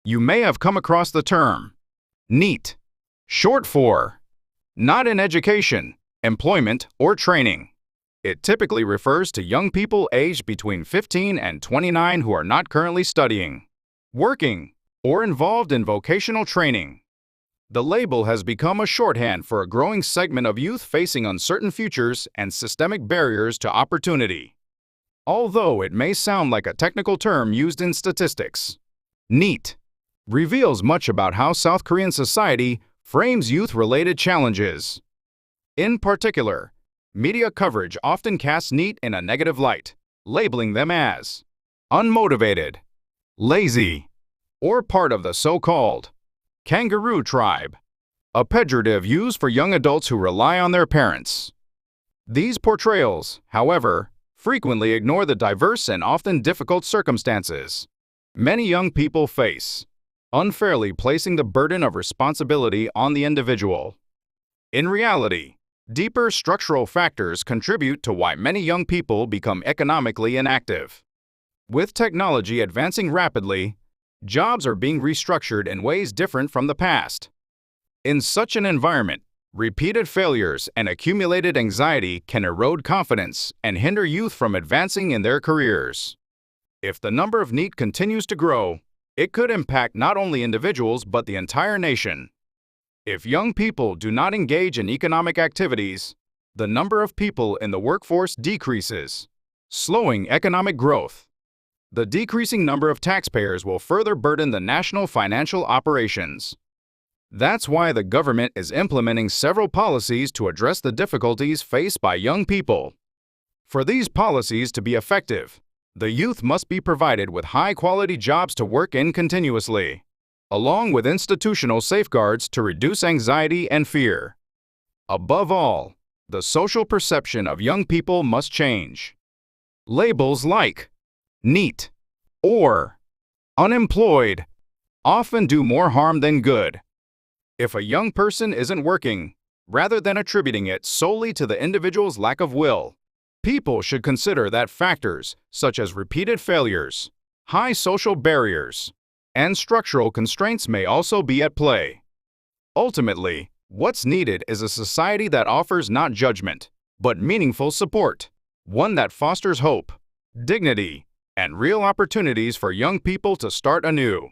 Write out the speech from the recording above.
You may have come across the term NEET, short for Not in Education, Employment, or Training. It typically refers to young people aged between 15 and 29 who are not currently studying, working, or involved in vocational training. The label has become a shorthand for a growing segment of youth facing uncertain futures and systemic barriers to opportunity. Although it may sound like a technical term used in statistics, NEET reveals much about how South Korean society frames youth-related challenges. In particular, media coverage often casts NEET in a negative light, labeling them as unmotivated, lazy, or part of the so-called kangaroo tribe, a pejorative used for young adults who rely on their parents. These portrayals, however, frequently ignore the diverse and often difficult circumstances many young people face, unfairly placing the burden of responsibility on the individual. In reality, deeper structural factors contribute to why many young people become economically inactive. With technology advancing rapidly, jobs are being restructured in ways different from the past. In such an environment, repeated failures and accumulated anxiety can erode confidence and hinder youth from advancing in their careers. If the number of NEET continues to grow, it could impact not only individuals but the entire nation. If young people do not engage in economic activities, the number of people in the workforce decreases, slowing economic growth. The decreasing number of taxpayers will further burden the national financial operations. That's why the government is implementing several policies to address the difficulties faced by young people. For these policies to be effective, the youth must be provided with high-quality jobs to work in continuously, along with institutional safeguards to reduce anxiety and fear. Above all, the social perception of young people must change. Labels like NEET or unemployed often do more harm than good. If a young person isn't working, rather than attributing it solely to the individual's lack of will, people should consider that factors such as repeated failures, high social barriers, and structural constraints may also be at play. Ultimately, what's needed is a society that offers not judgment, but meaningful support, one that fosters hope, dignity, and real opportunities for young people to start anew.